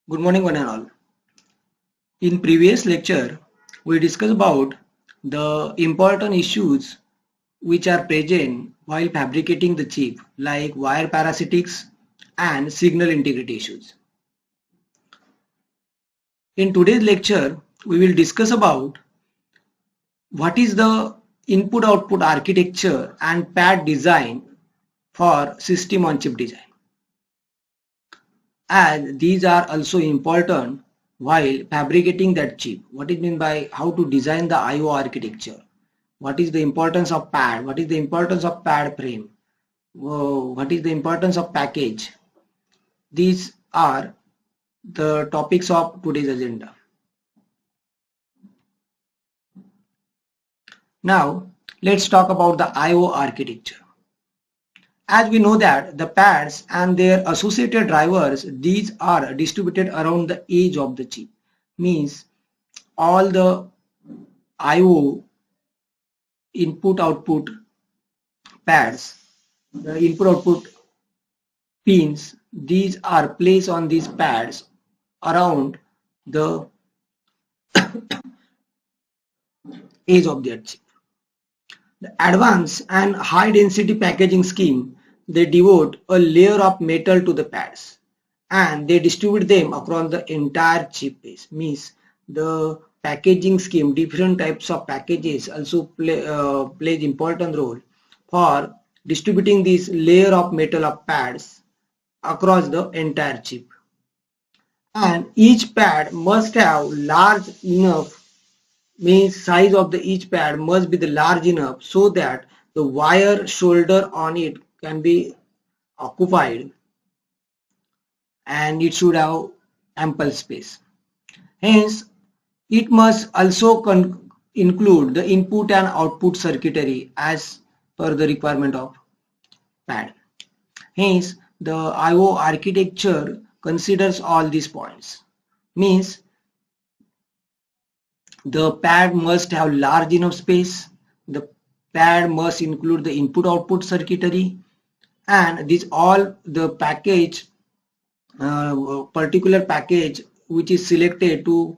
Good morning, one and all. In previous lecture, we discussed about the important issues which are present while fabricating the chip, like wire parasitics and signal integrity issues. In today's lecture, we will discuss about what is the input-output architecture and pad design for system-on-chip design. And these are also important while fabricating that chip. What it mean by how to design the I/O architecture? What is the importance of pad? What is the importance of pad frame? What is the importance of package? These are the topics of today's agenda. Now, let's talk about the I/O architecture. As we know that the pads and their associated drivers, these are distributed around the edge of the chip. Means all the I/O input-output pads, the input-output pins, these are placed on these pads around the edge of their chip. The advanced and high density packaging scheme, they devote a layer of metal to the pads and they distribute them across the entire chip base. Means the packaging scheme, different types of packages also plays important role for distributing this layer of metal of pads across the entire chip. And each pad must have large enough, means size of the each pad must be the large enough so that the wire shoulder on it can be occupied and it should have ample space. Hence, it must also include the input and output circuitry as per the requirement of pad. Hence, the I/O architecture considers all these points. Means the pad must have large enough space, the pad must include the input output circuitry, and this all the package, particular package which is selected to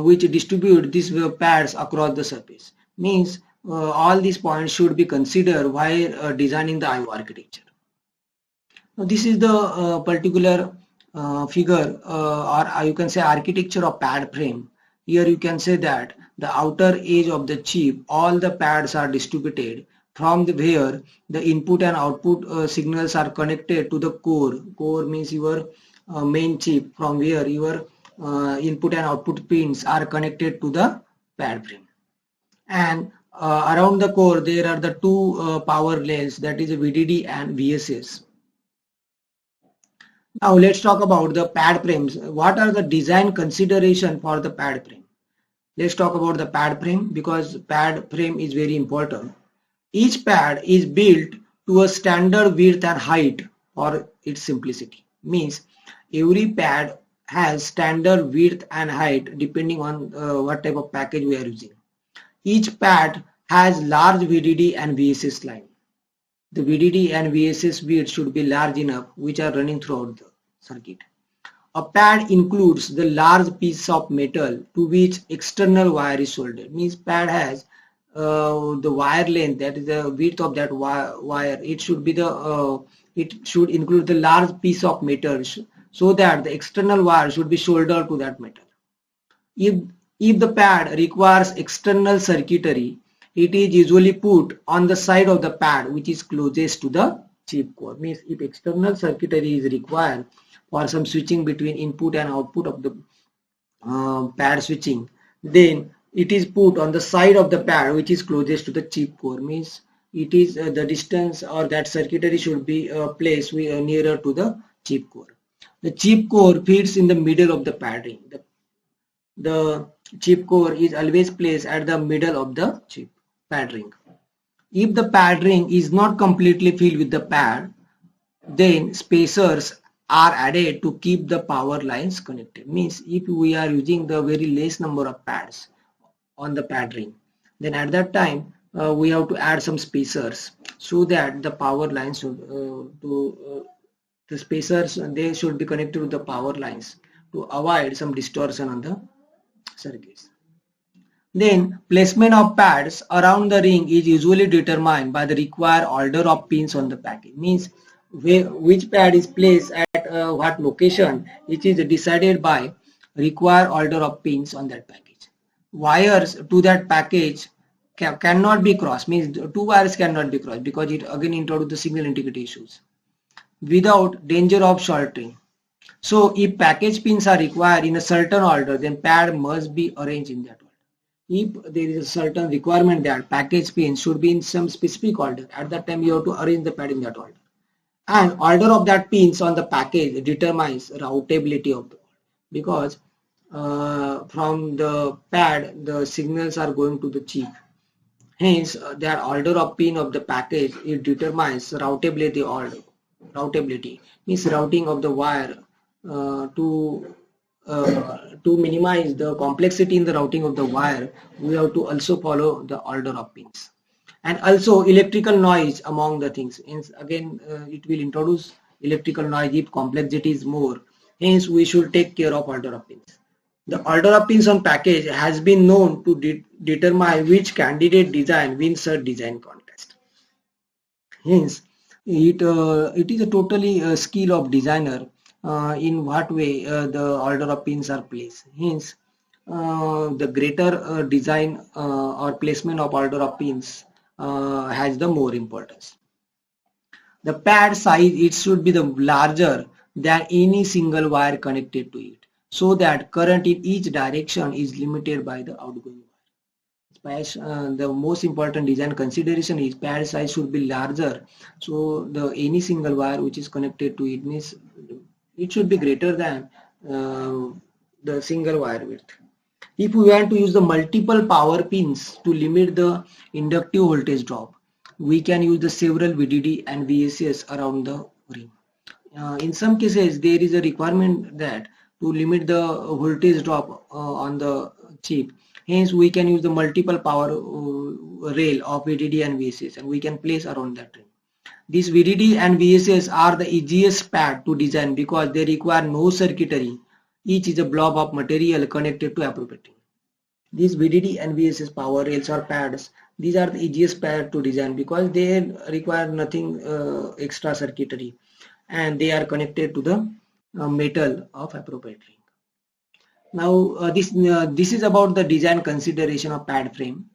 which distribute these pads across the surface. Means all these points should be considered while designing the I/O architecture. Now, this is the particular figure or you can say architecture of pad frame. Here you can say that the outer edge of the chip, all the pads are distributed from where the input and output signals are connected to the core. Core means your main chip, from where your input and output pins are connected to the pad frame. And around the core there are the two power lanes, that is VDD and VSS. Now let's talk about the pad frames. What are the design consideration for the pad frame? Let's talk about the pad frame because pad frame is very important. Each pad is built to a standard width and height for its simplicity. Means every pad has standard width and height depending on what type of package we are using. Each pad has large VDD and VSS line. The VDD and VSS width should be large enough which are running throughout the circuit. A pad includes the large piece of metal to which external wire is soldered. Means pad has the wire length, that is the width of that wire. It should be the it should include the large piece of metal so that the external wire should be soldered to that metal. If the pad requires external circuitry, it is usually put on the side of the pad which is closest to the chip core. Means if external circuitry is required for some switching between input and output of the pad switching, then it is put on the side of the pad which is closest to the chip core. Means it is the distance or that circuitry should be placed nearer to the chip core. The chip core fits in the middle of the pad ring. The chip core is always placed at the middle of the chip pad ring. If the pad ring is not completely filled with the pad, then spacers are added to keep the power lines connected. Means if we are using the very less number of pads on the pad ring, then at that time we have to add some spacers so that the power lines should the spacers, they should be connected to the power lines to avoid some distortion on the circuits. Then placement of pads around the ring is usually determined by the required order of pins on the package. Means which pad is placed at what location, which is decided by required order of pins on that package. Wires to that package cannot be crossed. Means two wires cannot be crossed because it again introduces the signal integrity issues without danger of shorting. So if package pins are required in a certain order, then pad must be arranged in that order. If there is a certain requirement that package pins should be in some specific order, at that time you have to arrange the pad in that order. And order of that pins on the package determines routability of the pad, because from the pad the signals are going to the chip. Hence, that order of pin of the package, it determines routability order. Routability means routing of the wire to minimize the complexity in the routing of the wire. We have to also follow the order of pins, and also electrical noise among the things. Hence, again, it will introduce electrical noise if complexity is more. Hence, we should take care of order of pins. The order of pins on package has been known to determine which candidate design wins a design contest. Hence, it is a totally skill of designer in what way the order of pins are placed. Hence, the greater design or placement of order of pins has the more importance. The pad size, it should be the larger than any single wire connected to it, so that current in each direction is limited by the outgoing wire. The most important design consideration is pad size should be larger, so the any single wire which is connected to it means it should be greater than the single wire width. If we want to use the multiple power pins to limit the inductive voltage drop, we can use the several VDD and VSS around the ring. In some cases, there is a requirement that to limit the voltage drop on the chip. Hence, we can use the multiple power rail of VDD and VSS, and we can place around that ring. These VDD and VSS are the easiest pad to design because they require no circuitry. Each is a blob of material connected to appropriate ring. These VDD and VSS power rails or pads, these are the easiest pad to design because they require nothing extra circuitry, and they are connected to the metal of appropriate ring. Now this is about the design consideration of pad frame.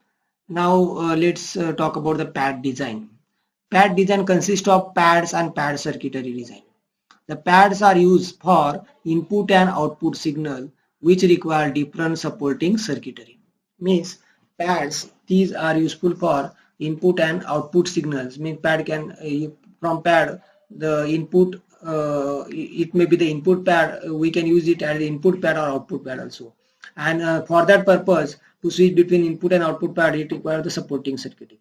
Now let's talk about the pad design. Pad design consists of pads and pad circuitry design. The pads are used for input and output signal which require different supporting circuitry. Means pads, these are useful for input and output signals. Means pad can from pad the input it may be the input pad, we can use it as the input pad or output pad also. And for that purpose, to switch between input and output pad, it requires the supporting circuitry.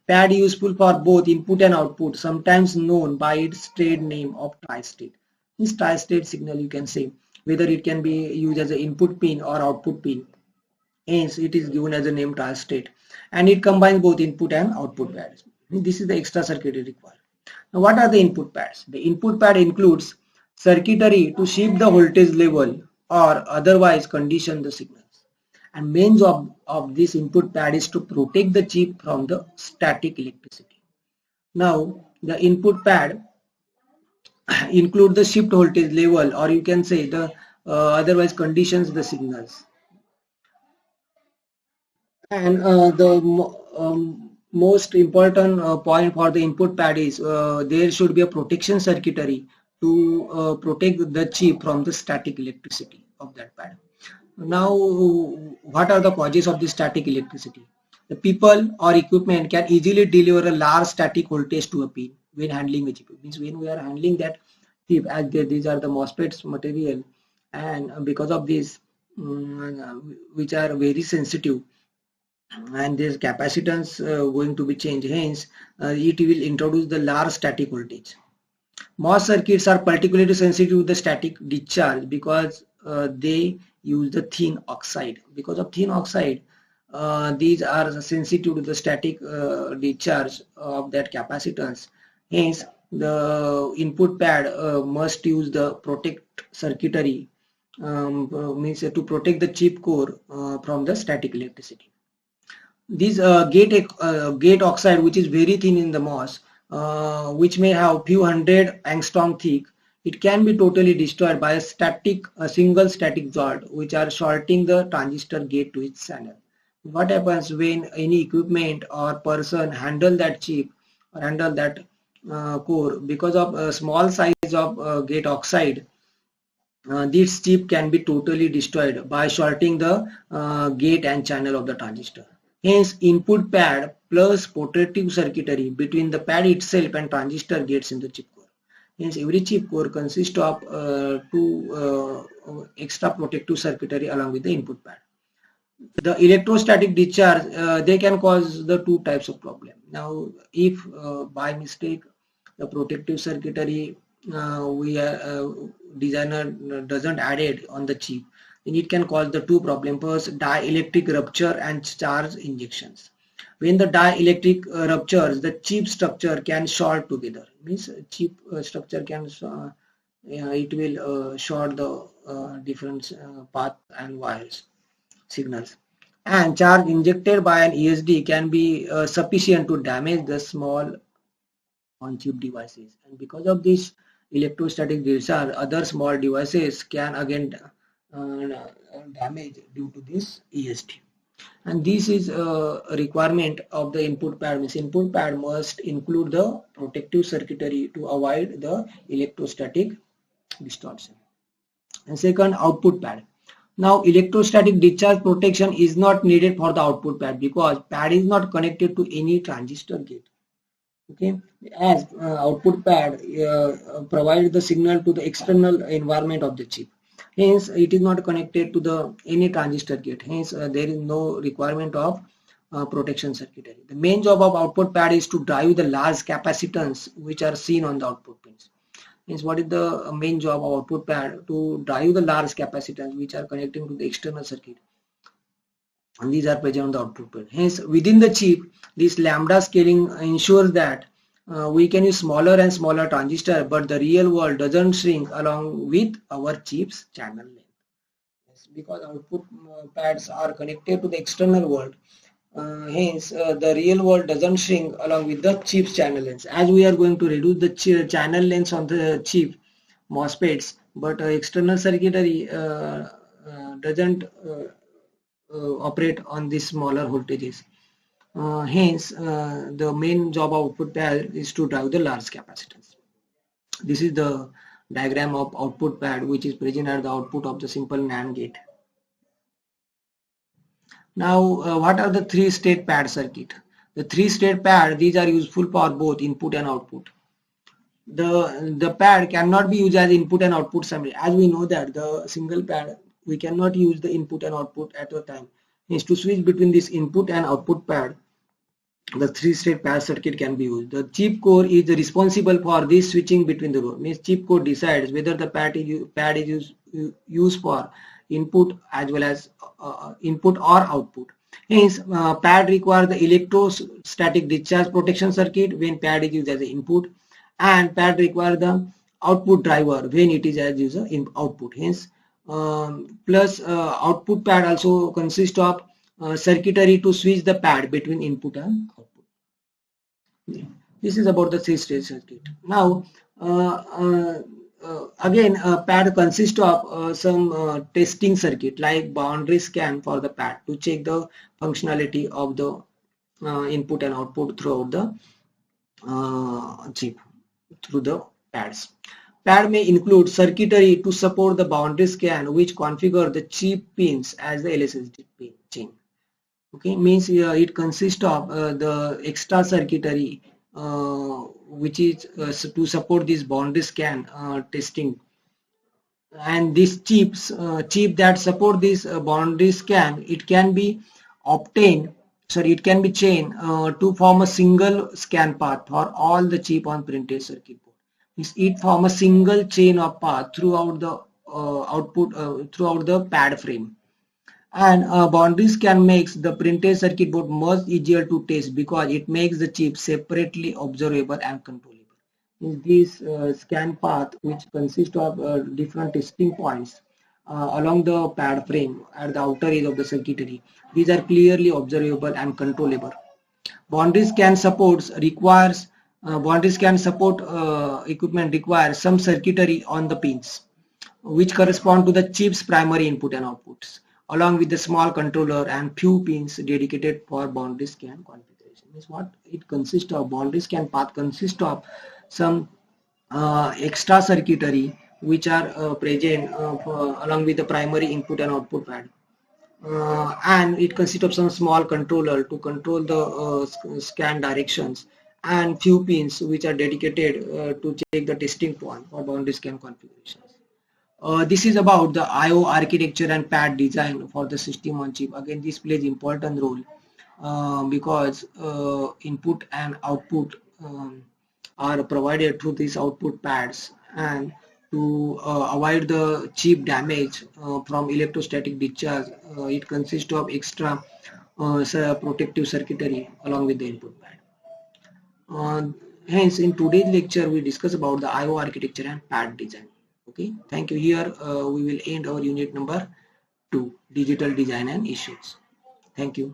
Pad useful for both input and output, sometimes known by its trade name of tri-state. This tri-state signal, you can say whether it can be used as an input pin or output pin. Hence, it is given as a name tri-state, and it combines both input and output pads. This is the extra circuitry required. Now, what are the input pads? The input pad includes circuitry to shift the voltage level or otherwise condition the signals. And main job of this input pad is to protect the chip from the static electricity. Now, the input pad include the shift voltage level, or you can say the otherwise conditions the signals. And the most important point for the input pad is there should be a protection circuitry to protect the chip from the static electricity of that pad. Now, what are the causes of this static electricity? The people or equipment can easily deliver a large static voltage to a pin when handling a chip. It means when we are handling that chip, as these are the MOSFETs material, and because of this, which are very sensitive, and this capacitance going to be changed. Hence, it will introduce the large static voltage. MOS circuits are particularly sensitive to the static discharge because they use the thin oxide. Because of thin oxide, these are sensitive to the static discharge of that capacitance. Hence, the input pad must use the protect circuitry means to protect the chip core from the static electricity. This gate oxide, which is very thin in the MOS, which may have few hundred angstrom thick, it can be totally destroyed by a single static jolt, which are shorting the transistor gate to its channel. What happens when any equipment or person handle that chip or handle that core, because of a small size of gate oxide, this chip can be totally destroyed by shorting the gate and channel of the transistor. Hence, input pad plus protective circuitry between the pad itself and transistor gates in the chip core. Hence, every chip core consists of two extra protective circuitry along with the input pad. The electrostatic discharge, they can cause the two types of problem. Now, if by mistake the protective circuitry designer doesn't add it on the chip, then it can cause the two problems. First, dielectric rupture and charge injections. When the dielectric ruptures, the chip structure can short together. Means chip structure can it will short the different path and wires signals, and charge injected by an ESD can be sufficient to damage the small on-chip devices, and because of this electrostatic discharge, other small devices can again damage due to this ESD. And this is a requirement of the input pad. Means input pad must include the protective circuitry to avoid the electrostatic distortion. And second, output pad. Now, electrostatic discharge protection is not needed for the output pad because pad is not connected to any transistor gate. Okay, as output pad provides the signal to the external environment of the chip. Hence, it is not connected to the any transistor gate. Hence, there is no requirement of protection circuitry. The main job of output pad is to drive the large capacitance which are seen on the output pins. Means what is the main job of output pad? To drive the large capacitance which are connecting to the external circuit, and these are present on the output pin. Hence, within the chip, this lambda scaling ensures that we can use smaller and smaller transistor, but the real world doesn't shrink along with our chip's channel length. Yes, because output pads are connected to the external world. Hence, the real world doesn't shrink along with the chip's channel length. As we are going to reduce the channel length on the chip MOSFETs, but external circuitry doesn't operate on these smaller voltages. Hence, the main job of output pad is to drive the large capacitance. This is the diagram of output pad, which is present at the output of the simple NAND gate. Now, what are the three-state pad circuit? The three-state pad, these are useful for both input and output. The pad cannot be used as input and output summary. As we know that the single pad, we cannot use the input and output at a time. Means to switch between this input and output pad, the three-state pad circuit can be used. The chip core is responsible for this switching between the rows. Means chip core decides whether the pad is used for input as well as input or output. Hence, pad requires the electrostatic discharge protection circuit when pad is used as an input, and pad requires the output driver when it is as used as output. Hence, plus output pad also consists of circuitry to switch the pad between input and output. This is about the three-stage circuit. Now, again, a pad consists of some testing circuit like boundary scan for the pad to check the functionality of the input and output throughout the chip through the pads. Pad may include circuitry to support the boundary scan, which configure the chip pins as the LSSD pin chain. Okay, means it consists of the extra circuitry which is to support this boundary scan testing, and these chip that support this boundary scan, it can be obtained. Sorry, it can be chained to form a single scan path for all the chip on printed circuit board. It form a single chain of path throughout the throughout the pad frame. And boundary scan makes the printed circuit board much easier to test because it makes the chip separately observable and controllable. This scan path, which consists of different testing points, along the pad frame at the outer edge of the circuitry. These are clearly observable and controllable. Boundaries can support equipment require some circuitry on the pins, which correspond to the chip's primary input and outputs, along with the small controller and few pins dedicated for boundary scan configuration. Means what it consists of. Boundary scan path consists of some extra circuitry which are present along with the primary input and output pad. And it consists of some small controller to control the scan directions, and few pins which are dedicated to check the testing point for boundary scan configurations. This is about the I/O architecture and pad design for the system on chip. Again, this plays important role because input and output are provided through these output pads, and to avoid the chip damage from electrostatic discharge, it consists of extra protective circuitry along with the input pad. Hence, in today's lecture, we discuss about the I/O architecture and pad design. Okay, thank you. Here we will end our unit number 2, digital design and issues. Thank you.